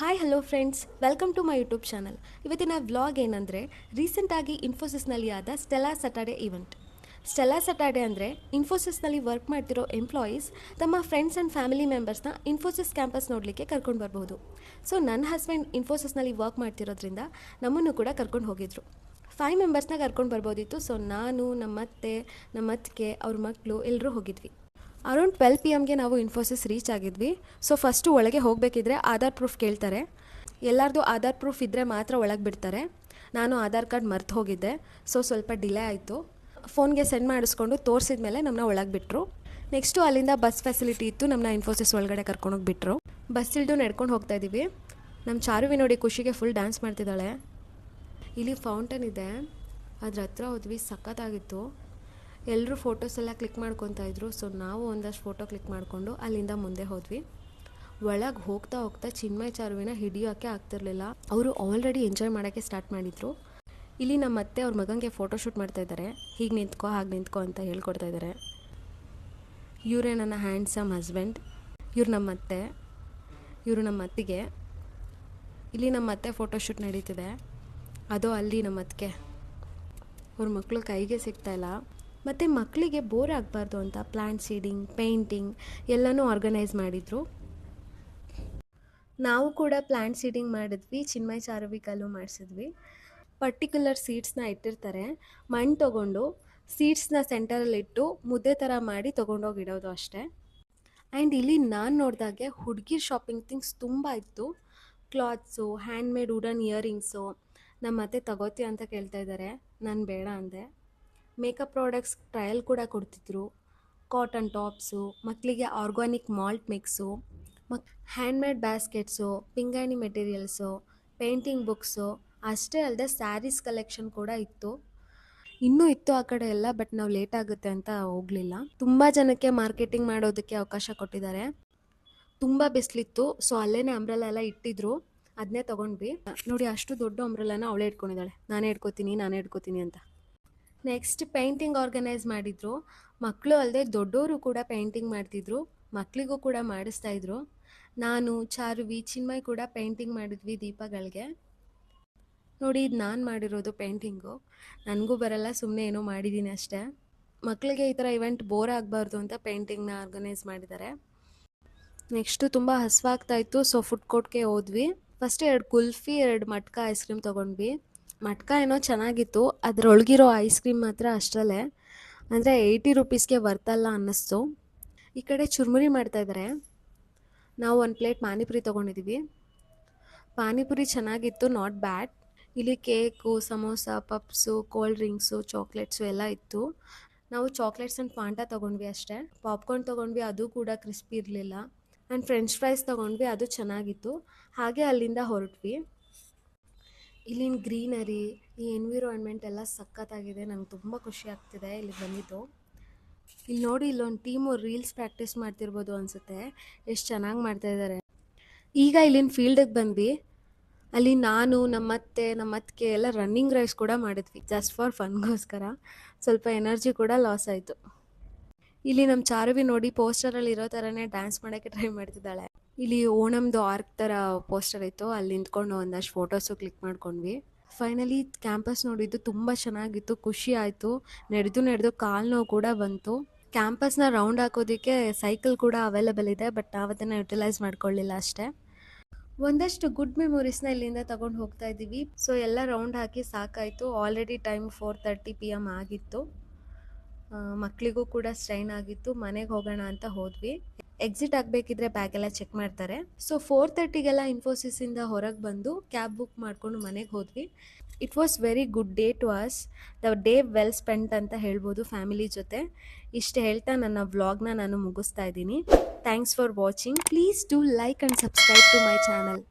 Hi hello friends, welcome to my YouTube channel. ಇವತ್ತಿನ vlog ಏನಂದರೆ, ರೀಸೆಂಟಾಗಿ ಇನ್ಫೋಸಿಸ್ನಲ್ಲಿ ಆದ Stella Saturday event. Stella Saturday ಅಂದರೆ ಇನ್ಫೋಸಿಸ್ನಲ್ಲಿ ವರ್ಕ್ ಮಾಡ್ತಿರೋ ಎಂಪ್ಲಾಯೀಸ್ ತಮ್ಮ ಫ್ರೆಂಡ್ಸ್ ಆ್ಯಂಡ್ ಫ್ಯಾಮಿಲಿ ಮೆಂಬರ್ಸ್ನ ಇನ್ಫೋಸಿಸ್ ಕ್ಯಾಂಪಸ್ ನೋಡಲಿಕ್ಕೆ ಕರ್ಕೊಂಡು ಬರ್ಬೋದು. ಸೊ ನನ್ನ ಹಸ್ಬೆಂಡ್ ಇನ್ಫೋಸಿಸ್ನಲ್ಲಿ ವರ್ಕ್ ಮಾಡ್ತಿರೋದ್ರಿಂದ ನಮ್ಮನ್ನು ಕೂಡ ಕರ್ಕೊಂಡು ಹೋಗಿದ್ರು. 5 ಮೆಂಬರ್ಸ್ನ ಕರ್ಕೊಂಡು ಬರ್ಬೋದಿತ್ತು. ಸೊ ನಾನು, ನಮ್ಮ ಅತ್ತಿಗೆ, ಅವ್ರ ಮಕ್ಕಳು ಎಲ್ಲರೂ ಹೋಗಿದ್ವಿ. ಅರೌಂಡ್ 12 PM ನಾವು ಇನ್ಫೋಸಿಸ್ ರೀಚ್ ಆಗಿದ್ವಿ. ಸೊ ಫಸ್ಟು ಒಳಗೆ ಹೋಗಬೇಕಿದ್ರೆ ಆಧಾರ್ ಪ್ರೂಫ್ ಕೇಳ್ತಾರೆ. ಎಲ್ಲರದು ಆಧಾರ್ ಪ್ರೂಫ್ ಇದ್ದರೆ ಮಾತ್ರ ಒಳಗೆ ಬಿಡ್ತಾರೆ. ನಾನು ಆಧಾರ್ ಕಾರ್ಡ್ ಮರ್ತು ಹೋಗಿದ್ದೆ, ಸೊ ಸ್ವಲ್ಪ ಡಿಲೇ ಆಯಿತು. ಫೋನ್ಗೆ ಸೆಂಡ್ ಮಾಡಿಸ್ಕೊಂಡು ತೋರಿಸಿದ ಮೇಲೆ ನಮ್ಮನ್ನ ಒಳಗೆ ಬಿಟ್ಟರು. ನೆಕ್ಸ್ಟು ಅಲ್ಲಿಂದ ಬಸ್ ಫೆಸಿಲಿಟಿ ಇತ್ತು, ನಮ್ಮನ್ನ ಇನ್ಫೋಸಿಸ್ ಒಳಗಡೆ ಕರ್ಕೊಂಡೋಗಿ ಬಿಟ್ಟರು. ಬಸ್ ಇಳಿದು ನಡ್ಕೊಂಡು ಹೋಗ್ತಾ ಇದ್ದೀವಿ. ನಮ್ಮ ಚಾರುವಿ ನೋಡಿ ಖುಷಿಗೆ ಫುಲ್ ಡ್ಯಾನ್ಸ್ ಮಾಡ್ತಿದ್ದಾಳೆ. ಇಲ್ಲಿ ಫೌಂಟನ್ ಇದೆ, ಅದ್ರ ಹತ್ರ ಹೋದ್ವಿ, ಸಖತ್ತಾಗಿತ್ತು. ಎಲ್ಲರೂ ಫೋಟೋಸ್ ಎಲ್ಲ ಕ್ಲಿಕ್ ಮಾಡ್ಕೊತಾ ಇದ್ರು. ಸೊ ನಾವು ಒಂದಷ್ಟು ಫೋಟೋ ಕ್ಲಿಕ್ ಮಾಡಿಕೊಂಡು ಅಲ್ಲಿಂದ ಮುಂದೆ ಹೋದ್ವಿ. ಒಳಗೆ ಹೋಗ್ತಾ ಹೋಗ್ತಾ ಚಿನ್ಮಯ್ ಚಾರುವಿನ ಹಿಡಿಯೋಕ್ಕೆ ಆಗ್ತಿರ್ಲಿಲ್ಲ. ಅವರು ಆಲ್ರೆಡಿ ಎಂಜಾಯ್ ಮಾಡೋಕ್ಕೆ ಸ್ಟಾರ್ಟ್ ಮಾಡಿದರು. ಇಲ್ಲಿ ನಮ್ಮ ಅತ್ತೆ ಅವ್ರ ಮಗನಿಗೆ ಫೋಟೋಶೂಟ್ ಮಾಡ್ತಾಯಿದ್ದಾರೆ. ಹೀಗೆ ನಿಂತ್ಕೋ, ಹಾಗೆ ನಿಂತ್ಕೋ ಅಂತ ಹೇಳ್ಕೊಡ್ತಾ ಇದ್ದಾರೆ. ಇವರೇ ನನ್ನ ಹ್ಯಾಂಡ್ಸಮ್ ಹಸ್ಬೆಂಡ್. ಇವ್ರು ನಮ್ಮ ಅತ್ತೆ, ಇವರು ನಮ್ಮ ಅತ್ತಿಗೆ. ಇಲ್ಲಿ ನಮ್ಮ ಅತ್ತೆ ಫೋಟೋಶೂಟ್ ನಡೀತಿದೆ. ಅದು ಅಲ್ಲಿ ನಮ್ಮ ಅತ್ತಿಗೆ. ಅವ್ರ ಮಕ್ಕಳು ಕೈಗೆ ಸಿಗ್ತಾಯಿಲ್ಲ. ಮತ್ತು ಮಕ್ಕಳಿಗೆ ಬೋರ್ ಆಗಬಾರ್ದು ಅಂತ ಪ್ಲ್ಯಾಂಟ್ ಸೀಡಿಂಗ್, ಪೇಂಟಿಂಗ್ ಎಲ್ಲನೂ ಆರ್ಗನೈಸ್ ಮಾಡಿದರು. ನಾವು ಕೂಡ ಪ್ಲ್ಯಾಂಟ್ ಸೀಡಿಂಗ್ ಮಾಡಿದ್ವಿ, ಚಿನ್ಮಯ್ ಚಾರುವಿಕಲ್ಲೂ ಮಾಡಿಸಿದ್ವಿ. ಪರ್ಟಿಕ್ಯುಲರ್ ಸೀಡ್ಸ್ನ ಇಟ್ಟಿರ್ತಾರೆ, ಮಣ್ಣು ತೊಗೊಂಡು ಸೀಡ್ಸ್ನ ಸೆಂಟರಲ್ಲಿಟ್ಟು ಮುದ್ದೆ ಥರ ಮಾಡಿ ತೊಗೊಂಡೋಗಿ ಇಡೋದು ಅಷ್ಟೇ. ಆ್ಯಂಡ್ ಇಲ್ಲಿ ನಾನು ನೋಡಿದಾಗೆ ಹುಡುಗಿರ್ ಶಾಪಿಂಗ್ ಥಿಂಗ್ಸ್ ತುಂಬ ಇತ್ತು. Cloths, handmade wooden earrings. ನಮ್ಮ ಅತ್ತೆ ತಗೋತೀಯ ಅಂತ ಕೇಳ್ತಾ ಇದ್ದಾರೆ, ನಾನು ಬೇಡ ಅಂದೆ. ಮೇಕಪ್ ಪ್ರಾಡಕ್ಟ್ಸ್ ಟ್ರಯಲ್ ಕೂಡ ಕೊಡ್ತಿದ್ರು. ಕಾಟನ್ ಟಾಪ್ಸು, ಮಕ್ಕಳಿಗೆ organic malt mix, handmade baskets, ಪಿಂಗಾಣಿ ಮೆಟೀರಿಯಲ್ಸು, ಪೇಂಟಿಂಗ್ ಬುಕ್ಸು, ಅಷ್ಟೇ ಅಲ್ಲದೆ ಸ್ಯಾರೀಸ್ ಕಲೆಕ್ಷನ್ ಕೂಡ ಇತ್ತು. ಇನ್ನೂ ಇತ್ತು ಆ ಕಡೆ ಎಲ್ಲ, ಬಟ್ ನಾವು ಲೇಟ್ ಆಗುತ್ತೆ ಅಂತ ಹೋಗಲಿಲ್ಲ. ತುಂಬ ಜನಕ್ಕೆ ಮಾರ್ಕೆಟಿಂಗ್ ಮಾಡೋದಕ್ಕೆ ಅವಕಾಶ ಕೊಟ್ಟಿದ್ದಾರೆ. ತುಂಬ ಬಿಸಿಲಿತ್ತು, ಸೊ ಅಲ್ಲೇ ಅಂಬ್ರೆಲಾ ಎಲ್ಲ ಇಟ್ಟಿದ್ರು, ಅದನ್ನೇ ತೊಗೊಂಡ್ವಿ. ನೋಡಿ, ಅಷ್ಟು ದೊಡ್ಡ ಅಂಬ್ರೆಲಾನ ಅವಳೇ ಇಟ್ಕೊಂಡಿದ್ದಾಳೆ, ನಾನೇ ಇಟ್ಕೋತೀನಿ ಅಂತ. ನೆಕ್ಸ್ಟ್ ಪೇಂಟಿಂಗ್ ಆರ್ಗನೈಸ್ ಮಾಡಿದರು. ಮಕ್ಕಳು ಅಲ್ಲದೆ ದೊಡ್ಡವರು ಕೂಡ ಪೇಂಟಿಂಗ್ ಮಾಡ್ತಿದ್ರು, ಮಕ್ಕಳಿಗೂ ಕೂಡ ಮಾಡಿಸ್ತಾಯಿದ್ರು. ನಾನು, ಚಾರುವಿ, ಚಿನ್ಮಯ್ ಕೂಡ ಪೇಂಟಿಂಗ್ ಮಾಡಿದ್ವಿ ದೀಪಗಳಿಗೆ. ನೋಡಿ, ಇದು ನಾನು ಮಾಡಿರೋದು ಪೇಂಟಿಂಗು. ನನಗೂ ಬರಲ್ಲ, ಸುಮ್ಮನೆ ಏನೋ ಮಾಡಿದ್ದೀನಿ ಅಷ್ಟೇ. ಮಕ್ಕಳಿಗೆ ಈ ಥರ ಇವೆಂಟ್ ಬೋರ್ ಆಗಬಾರ್ದು ಅಂತ ಪೇಂಟಿಂಗ್ನ ಆರ್ಗನೈಸ್ ಮಾಡಿದ್ದಾರೆ. ನೆಕ್ಸ್ಟು ತುಂಬ ಹಸಿವಾಗ್ತಾಯಿತ್ತು, ಸೊ ಫುಡ್ ಕೋರ್ಟ್ಗೆ ಹೋದ್ವಿ. ಫಸ್ಟ್ 2 ಕುಲ್ಫಿ, 2 ಮಟ್ಕ ಐಸ್ ಕ್ರೀಮ್ ತೊಗೊಂಡ್ವಿ. ಮಟ್ಕ ಏನೋ ಚೆನ್ನಾಗಿತ್ತು, ಅದರೊಳಗಿರೋ ಐಸ್ ಕ್ರೀಮ್ ಮಾತ್ರ ಅಷ್ಟರಲ್ಲೇ, ಅಂದರೆ 80 ರೂಪೀಸ್ಗೆ ವರ್ತಲ್ಲ ಅನ್ನಿಸ್ತು. ಈ ಕಡೆ ಚುರ್ಮುರಿ ಮಾಡ್ತಾಯಿದ್ದಾರೆ. ನಾವು 1 ಪ್ಲೇಟ್ ಪಾನಿಪುರಿ ತೊಗೊಂಡಿದ್ದೀವಿ. ಪಾನಿಪುರಿ ಚೆನ್ನಾಗಿತ್ತು, ನಾಟ್ ಬ್ಯಾಡ್. ಇಲ್ಲಿ cake, samosa, puffs, cold drinks, chocolates ಎಲ್ಲ ಇತ್ತು. ನಾವು ಚಾಕ್ಲೇಟ್ಸ್ ಆ್ಯಂಡ್ ಫಾಂಟಾ ತೊಗೊಂಡ್ವಿ ಅಷ್ಟೇ. ಪಾಪ್ಕಾರ್ನ್ ತೊಗೊಂಡ್ವಿ, ಅದು ಕೂಡ ಕ್ರಿಸ್ಪಿ ಇರಲಿಲ್ಲ. ಆ್ಯಂಡ್ ಫ್ರೆಂಚ್ ಫ್ರೈಸ್ ತೊಗೊಂಡ್ವಿ, ಅದು ಚೆನ್ನಾಗಿತ್ತು. ಹಾಗೆ ಅಲ್ಲಿಂದ ಹೊರಟ್ವಿ. ಇಲ್ಲಿನ ಗ್ರೀನರಿ, ಈ ಎನ್ವಿರಾನ್ಮೆಂಟ್ ಎಲ್ಲ ಸಖತ್ತಾಗಿದೆ. ನಂಗೆ ತುಂಬ ಖುಷಿ ಆಗ್ತಿದೆ ಇಲ್ಲಿ ಬಂದಿದ್ದು. ಇಲ್ಲಿ ನೋಡಿ, ಇಲ್ಲೊಂದು ಟೀಮು ರೀಲ್ಸ್ ಪ್ರಾಕ್ಟೀಸ್ ಮಾಡ್ತಿರ್ಬೋದು ಅನಿಸುತ್ತೆ. ಎಷ್ಟು ಚೆನ್ನಾಗಿ ಮಾಡ್ತಾಯಿದ್ದಾರೆ. ಈಗ ಇಲ್ಲಿನ ಫೀಲ್ಡಿಗೆ ಬಂದ್ವಿ. ಅಲ್ಲಿ ನಾನು, ನಮ್ಮ ಅತ್ತಿಗೆ ಎಲ್ಲ ರನ್ನಿಂಗ್ ರೇಸ್ ಕೂಡ ಮಾಡಿದ್ವಿ, ಜಸ್ಟ್ ಫಾರ್ ಫನ್ಗೋಸ್ಕರ. ಸ್ವಲ್ಪ ಎನರ್ಜಿ ಕೂಡ ಲಾಸ್ ಆಯಿತು. ಇಲ್ಲಿ ನಮ್ಮ ಚಾರುವಿ ನೋಡಿ ಪೋಸ್ಟರಲ್ಲಿ ಇರೋ ಥರನೇ ಡ್ಯಾನ್ಸ್ ಮಾಡೋಕ್ಕೆ ಟ್ರೈ ಮಾಡ್ತಿದ್ದಾಳೆ. ಇಲ್ಲಿ ಓಣಮ್ದು ಆರ್ಕ್ ಥರ ಪೋಸ್ಟರ್ ಇತ್ತು, ಅಲ್ಲಿ ನಿಂತ್ಕೊಂಡು ಒಂದಷ್ಟು ಫೋಟೋಸು ಕ್ಲಿಕ್ ಮಾಡ್ಕೊಂಡ್ವಿ. ಫೈನಲಿ ಕ್ಯಾಂಪಸ್ ನೋಡಿದ್ದು ತುಂಬ ಚೆನ್ನಾಗಿತ್ತು, ಖುಷಿ ಆಯಿತು. ನಡೆದು ಕಾಲು ನೋವು ಕೂಡ ಬಂತು. ಕ್ಯಾಂಪಸ್ನ ರೌಂಡ್ ಹಾಕೋದಕ್ಕೆ ಸೈಕಲ್ ಕೂಡ ಅವೈಲೇಬಲ್ ಇದೆ, ಬಟ್ ನಾವು ಅದನ್ನು ಯುಟಿಲೈಸ್ ಮಾಡ್ಕೊಳ್ಳಿಲ್ಲ ಅಷ್ಟೇ. ಒಂದಷ್ಟು ಗುಡ್ ಮೆಮೊರೀಸ್ನ ಇಲ್ಲಿಂದ ತಗೊಂಡು ಹೋಗ್ತಾ ಇದ್ದೀವಿ. ಸೊ ಎಲ್ಲ ರೌಂಡ್ ಹಾಕಿ ಸಾಕಾಯಿತು. ಆಲ್ರೆಡಿ ಟೈಮ್ 4:30 PM ಆಗಿತ್ತು. ಮಕ್ಕಳಿಗೂ ಕೂಡ ಸ್ಟ್ರೈನ್ ಆಗಿತ್ತು. ಮನೆಗೆ ಹೋಗೋಣ ಅಂತ ಹೋದ್ವಿ. ಎಕ್ಸಿಟ್ ಆಗಬೇಕಿದ್ರೆ ಬ್ಯಾಗೆಲ್ಲ ಚೆಕ್ ಮಾಡ್ತಾರೆ. ಸೊ 4:30ಗೆಲ್ಲ ಇನ್ಫೋಸಿಸಿಂದ ಹೊರಗೆ ಬಂದು ಕ್ಯಾಬ್ ಬುಕ್ ಮಾಡಿಕೊಂಡು ಮನೆಗೆ ಹೋದ್ವಿ. It was very good day to us. The day well spent ಅಂತ ಹೇಳ್ಬೋದು ಫ್ಯಾಮಿಲಿ ಜೊತೆ. ಇಷ್ಟು ಹೇಳ್ತಾ ನನ್ನ ವ್ಲಾಗ್ನ ನಾನು ಮುಗಿಸ್ತಾ ಇದ್ದೀನಿ. Thanks for watching. Please do like and subscribe to my channel.